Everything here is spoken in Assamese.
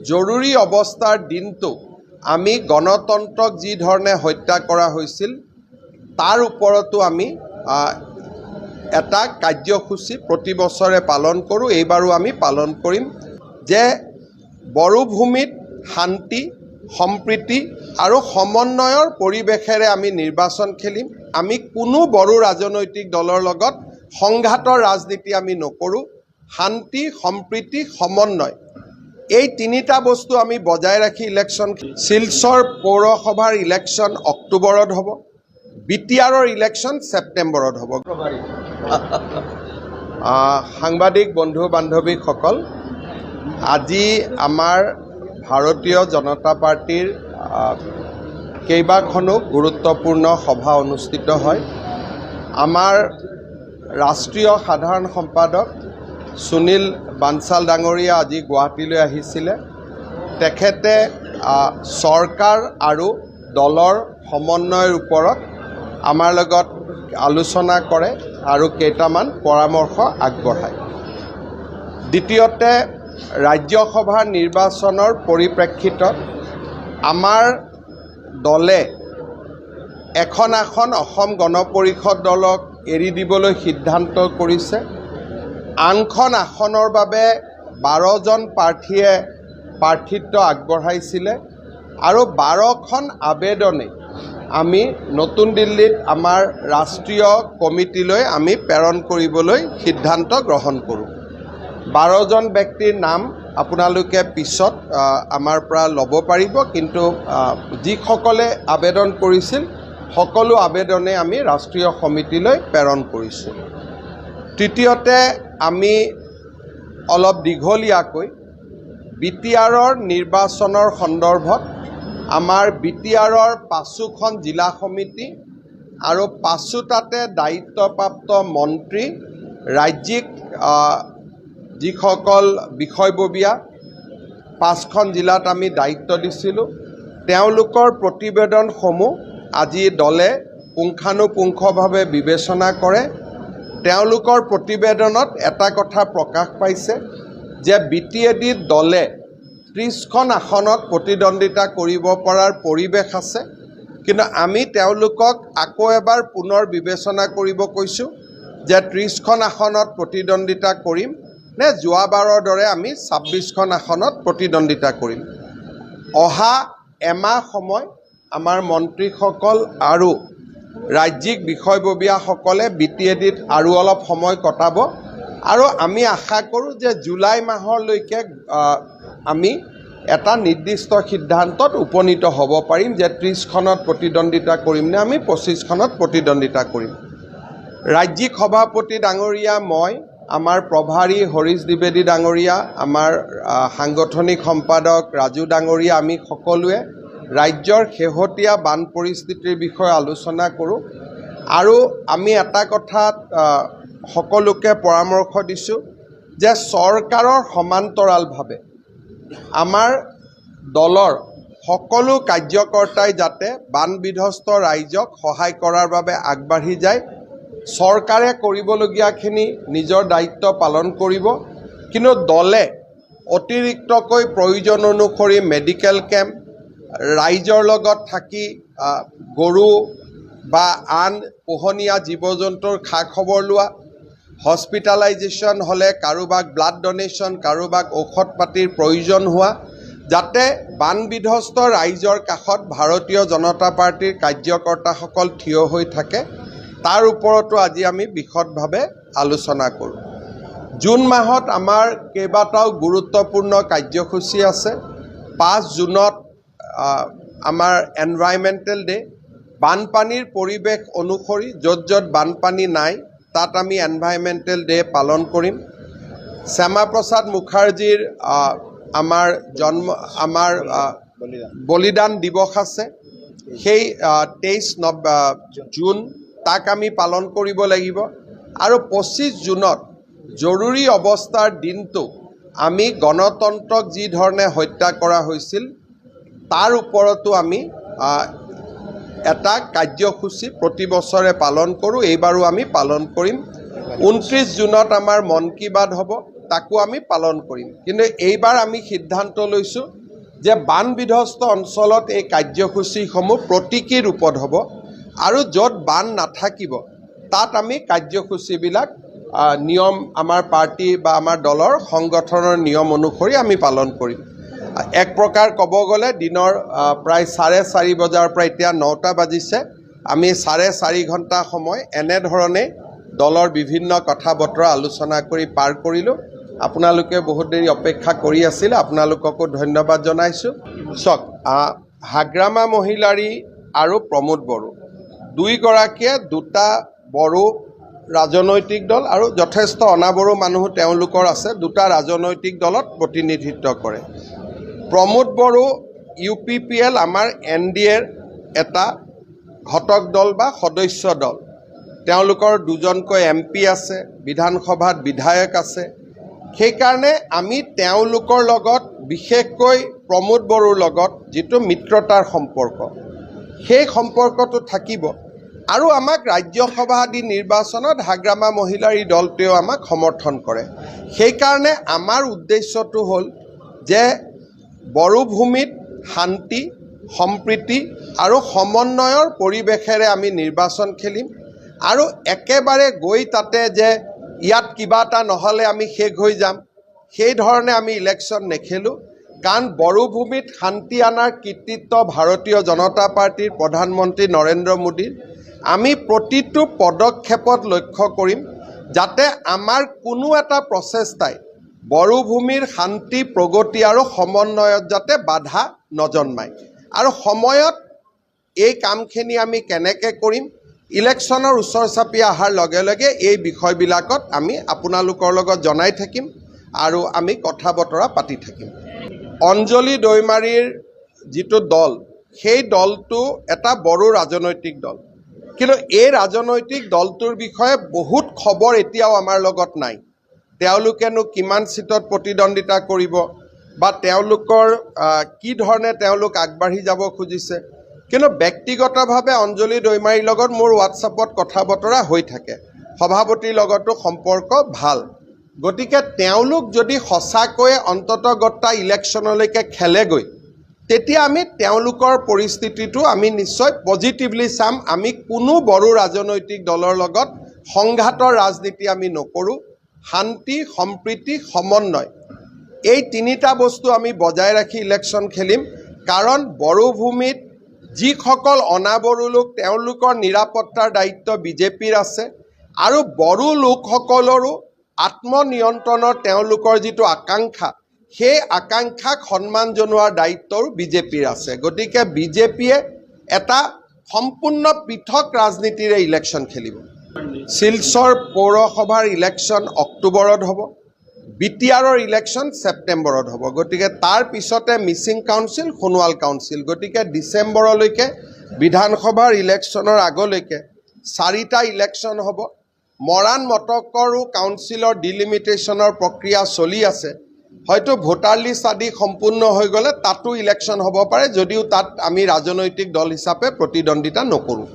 জৰুৰী অৱস্থাৰ দিনটো আমি গণতন্ত্ৰক যি ধৰণে হত্যা কৰা হৈছিল তাৰ ওপৰতো আমি এটা কাৰ্যসূচী প্ৰতি বছৰে পালন কৰোঁ। এইবাৰো আমি পালন কৰিম যে বড়োভূমিত শান্তি সম্প্ৰীতি আৰু সমন্বয়ৰ পৰিৱেশেৰে আমি নিৰ্বাচন খেলিম। আমি কোনো বড়ো ৰাজনৈতিক দলৰ লগত সংঘাতৰ ৰাজনীতি আমি নকৰোঁ। শান্তি সম্প্ৰীতি সমন্বয় এই তিনিটা বস্তু আমি বজাই ৰাখি ইলেকশ্যন। শিলচৰ পৌৰসভাৰ ইলেকশ্যন অক্টোবৰত হ'ব, বিটিআৰৰ ইলেকশ্যন ছেপ্টেম্বৰত হ'ব। সাংবাদিক বন্ধু বান্ধৱীসকল, আজি আমাৰ ভাৰতীয় জনতা পাৰ্টিৰ কেইবাখনো গুৰুত্বপূৰ্ণ সভা অনুষ্ঠিত হয়। আমাৰ ৰাষ্ট্ৰীয় সাধাৰণ সম্পাদক সুনীল বানচাল ডাঙৰীয়া আজি গুৱাহাটীলৈ আহিছিলে। তেখেতে চৰকাৰ আৰু দলৰ সমন্বয়ৰ ওপৰত আমাৰ লগত আলোচনা কৰে আৰু কেইটামান পৰামৰ্শ আগবঢ়ায়। দ্বিতীয়তে, ৰাজ্যসভাৰ নিৰ্বাচনৰ পৰিপ্ৰেক্ষিতত আমাৰ দলে এখন অসম গণ পৰিষদ দলক এৰি দিবলৈ সিদ্ধান্ত কৰিছে। আনখন আসনৰ বাবে 12জন প্ৰাৰ্থীয়ে প্ৰাৰ্থিত্ব আগবঢ়াইছিলে আৰু 12খন আবেদনে আমি নতুন দিল্লীত আমাৰ ৰাষ্ট্ৰীয় কমিটিলৈ আমি প্ৰেৰণ কৰিবলৈ সিদ্ধান্ত গ্ৰহণ কৰোঁ। 12জন ব্যক্তিৰ নাম আপোনালোকে পিছত আমাৰ পৰা ল'ব পাৰিব, কিন্তু যিসকলে আবেদন কৰিছিল সকলো আবেদনে আমি ৰাষ্ট্ৰীয় সমিতিলৈ প্ৰেৰণ কৰিছোঁ। তৃতীয়তে, আমি অলপ দীঘলীয়াকৈ বিটিআৰৰ নিৰ্বাচনৰ সন্দৰ্ভত আমাৰ বিটিআৰৰ 5খন জিলা সমিতি আৰু 5টাতে দায়িত্বপ্ৰাপ্ত মন্ত্ৰী, ৰাজ্যিক যিসকল বিষয়ববীয়া 5খন জিলাত আমি দায়িত্ব দিছিলোঁ, তেওঁলোকৰ প্ৰতিবেদনসমূহ আজি দলে পুংখানুপুংখভাৱে বিবেচনা কৰে। তেওঁলোকৰ প্ৰতিবেদনত এটা কথা প্ৰকাশ পাইছে যে বিটিএডিত দলে 30খন আসনত প্ৰতিদ্বন্দ্বিতা কৰিব পৰাৰ পৰিৱেশ আছে, কিন্তু আমি তেওঁলোকক আকৌ এবাৰ পুনৰ বিবেচনা কৰিব কৈছোঁ যে 30খন আসনত প্ৰতিদ্বন্দ্বিতা কৰিম নে যোৱাবাৰৰ দৰে আমি 26খন আসনত প্ৰতিদ্বন্দ্বিতা কৰিম। অহা এমাহ সময় আমাৰ মন্ত্ৰীসকল আৰু ৰাজ্যিক বিষয়ববীয়াসকলে বিটিএডিত আৰু অলপ সময় কটাব আৰু আমি আশা কৰোঁ যে জুলাই মাহলৈকে আমি এটা নিৰ্দিষ্ট সিদ্ধান্তত উপনীত হ'ব পাৰিম যে 30খনত প্ৰতিদ্বন্দ্বিতা কৰিম নে আমি 25খনত প্ৰতিদ্বন্দ্বিতা কৰিম। ৰাজ্যিক সভাপতি ডাঙৰীয়া, মই, আমাৰ প্ৰভাৰী হৰিশ দ্বিবেদী ডাঙৰীয়া, আমাৰ সাংগঠনিক সম্পাদক ৰাজু ডাঙৰীয়া, আমি সকলোৱে ৰাজ্যৰ শেহতীয়া বান পৰিস্থিতিৰ বিষয়ে আলোচনা কৰোঁ আৰু আমি এটা কথাত সকলোকে পৰামৰ্শ দিছোঁ যে চৰকাৰৰ সমান্তৰালভাৱে আমাৰ দলৰ সকলো কাৰ্যকৰ্তাই যাতে বান বিধ্বস্ত ৰাইজক সহায় কৰাৰ বাবে আগবাঢ়ি যায়। চৰকাৰে কৰিবলগীয়াখিনি নিজৰ দায়িত্ব পালন কৰিব, কিন্তু দলে অতিৰিক্তকৈ প্ৰয়োজন অনুসৰি মেডিকেল কেম্প, ৰাইজৰ লগত থাকি গৰু বা আন পোহনীয়া জীৱ জন্তুৰ খা খবৰ লোৱা, হস্পিটেলাইজেশ্যন হ'লে কাৰোবাক ব্লাড ডনেশ্যন, কাৰোবাক ঔষধ পাতিৰ প্ৰয়োজন হোৱা, যাতে বান বিধ্বস্ত ৰাইজৰ কাষত ভাৰতীয় জনতা পাৰ্টিৰ কাৰ্যকৰ্তাসকল থিয় হৈ থাকে, তাৰ ওপৰতো আজি আমি বিশদভাৱে আলোচনা কৰোঁ। জুন মাহত আমাৰ কেইবাটাও গুৰুত্বপূৰ্ণ কাৰ্যসূচী আছে। 5 জুনত আমাৰ এনভাইৰনমেণ্টেল ডে'। বানপানীৰ পৰিৱেশ অনুসৰি য'ত য'ত বানপানী নাই তাত আমি এনভাইৰনমেণ্টেল ডে' পালন কৰিম। শ্যামাপ্ৰসাদ মুখাৰ্জীৰ আমাৰ বলিদান দিৱস আছে, সেই 23 জুন তাক আমি পালন কৰিব লাগিব। আৰু 25 জুনত জৰুৰী অৱস্থাৰ দিনটো আমি গণতন্ত্ৰক যি ধৰণে হত্যা কৰা হৈছিল তাৰ ওপৰতো আমি এটা কাৰ্যসূচী প্ৰতি বছৰে পালন কৰোঁ। এইবাৰো আমি পালন কৰিম। 29 জুনত আমাৰ মন কী বাত হ'ব। তাকো আমি পালন কৰিম। কিন্তু এইবাৰ আমি সিদ্ধান্ত লৈছোঁ যে বান বিধ্বস্ত অঞ্চলত এই কাৰ্যসূচীসমূহ প্ৰতীকী ৰূপত হ'ব আৰু য'ত বান নাথাকিব তাত আমি কাৰ্যসূচীবিলাক নিয়ম আমাৰ পাৰ্টি বা আমাৰ দলৰ সংগঠনৰ নিয়ম অনুসৰি আমি পালন কৰিম। এক প্ৰকাৰ ক'ব গ'লে দিনৰ প্ৰায় 4:30 বজাৰ পৰা এতিয়া 9টা বাজিছে, আমি 4.5 ঘণ্টা সময় এনেধৰণে দলৰ বিভিন্ন কথা বতৰা আলোচনা কৰি পাৰ কৰিলোঁ। আপোনালোকে বহুত দেৰি অপেক্ষা কৰি আছিল, আপোনালোককো ধন্যবাদ জনাইছোঁ। চাওক, হাগ্ৰামা মহিলাৰী আৰু প্ৰমোদ বড়ো দুয়োগৰাকীয়ে দুটা বড়ো ৰাজনৈতিক দল আৰু যথেষ্ট অনাবড়ো মানুহ তেওঁলোকৰ আছে, দুটা ৰাজনৈতিক দলত প্ৰতিনিধিত্ব কৰে। প্ৰমোদ বড়ো UPPL আমাৰ NDAৰ এটা ঘটক দল বা সদস্য দল। তেওঁলোকৰ দুজনকৈ MP আছে, বিধানসভাত বিধায়ক আছে। সেইকাৰণে আমি তেওঁলোকৰ লগত বিশেষকৈ প্ৰমোদ বড়োৰ লগত যিটো মিত্ৰতাৰ সম্পৰ্ক, সেই সম্পৰ্কটো থাকিব আৰু আমাক ৰাজ্যসভা আদি নিৰ্বাচনত হাগ্ৰামা মহিলাৰী দলটোৱেও আমাক সমৰ্থন কৰে। সেইকাৰণে আমাৰ উদ্দেশ্যটো হ'ল যে বড়ো ভূমিত শান্তি, সম্প্ৰীতি আৰু সমন্বয়ৰ পৰিৱেশেৰে আমি নিৰ্বাচন খেলিম আৰু একেবাৰে গৈ তাতে যে ইয়াত কিবা এটা নহ'লে আমি শেষ হৈ যাম, সেই ধৰণে আমি ইলেকশ্যন নেখেলোঁ। কাৰণ বড়ো ভূমিত শান্তি অনাৰ কৃতিত্ব ভাৰতীয় জনতা পাৰ্টীৰ প্ৰধানমন্ত্ৰী নৰেন্দ্ৰ মোদীৰ। আমি প্ৰতিটো পদক্ষেপত লক্ষ্য কৰিম যাতে আমাৰ কোনো এটা প্ৰচেষ্টাই বড়ো ভূমিৰ শান্তি, প্ৰগতি আৰু সমন্বয়ত যাতে বাধা নজন্মায়। আৰু সময়ত এই কামখিনি আমি কেনেকৈ কৰিম, ইলেকশ্যনৰ ওচৰ চাপি অহাৰ লগে লগে এই বিষয়বিলাকত আমি আপোনালোকৰ লগত জনাই থাকিম আৰু আমি কথা বতৰা পাতি থাকিম। অঞ্জলি দৈমাৰীৰ যিটো দল, সেই দলটো এটা বড়ো ৰাজনৈতিক দল। কিন্তু এই ৰাজনৈতিক দলটোৰ বিষয়ে বহুত খবৰ এতিয়াও আমাৰ লগত নাই। তেওঁলোকেনো কিমান চিটত প্ৰতিদ্বন্দ্বিতা কৰিব বা তেওঁলোকৰ কি ধৰণে তেওঁলোক আগবাঢ়ি যাব খুজিছে। কিন্তু ব্যক্তিগতভাৱে অঞ্জলি দৈমাৰীৰ লগত মোৰ হোৱাটছআপত কথা বতৰা হৈ থাকে, সভাপতিৰ লগতো সম্পৰ্ক ভাল। গতিকে তেওঁলোক যদি সঁচাকৈয়ে অন্ততগত্তা ইলেকশ্যনলৈকে খেলেগৈ, তেতিয়া আমি তেওঁলোকৰ পৰিস্থিতিটো আমি নিশ্চয় পজিটিভলি চাম। আমি কোনো বড়ো ৰাজনৈতিক দলৰ লগত সংঘাতৰ ৰাজনীতি আমি নকৰোঁ। শান্তি, সম্প্ৰীতি, সমন্বয়, এই তিনিটা বস্তু আমি বজাই ৰাখি ইলেকশ্যন খেলিম। কাৰণ বড়ো ভূমিত যিসকল অনাবড়ো লোক, তেওঁলোকৰ নিৰাপত্তাৰ দায়িত্ব বিজেপিৰ আছে আৰু বড়ো লোকসকলৰো আত্মনিয়ন্ত্ৰণৰ তেওঁলোকৰ যিটো আকাংক্ষা, সেই আকাংক্ষাক সন্মান জনোৱাৰ দায়িত্বও বিজেপিৰ আছে। গতিকে বিজেপিয়ে এটা সম্পূৰ্ণ পৃথক ৰাজনীতিৰে ইলেকশ্যন খেলিব। শিলচৰ পৌৰসভাৰ ইলেকশ্যন অক্টোবৰত হ'ব, BTRৰ ইলেকশ্যন ছেপ্টেম্বৰত হ'ব। গতিকে তাৰ পিছতে মিচিং কাউন্সিল, সোণোৱাল কাউন্সিল। গতিকে ডিচেম্বৰলৈকে বিধানসভাৰ ইলেকশ্যনৰ আগলৈকে 4টা ইলেকশ্যন হ'ব। মৰাণ মটকৰো কাউন্সিলৰ ডিলিমিটেশ্যনৰ প্ৰক্ৰিয়া চলি আছে। হয়তো ভোটাৰ লিষ্ট আদি সম্পূৰ্ণ হৈ গ'লে তাতো ইলেকশ্যন হ'ব পাৰে, যদিও তাত আমি ৰাজনৈতিক দল হিচাপে প্ৰতিদ্বন্দ্বিতা নকৰোঁ।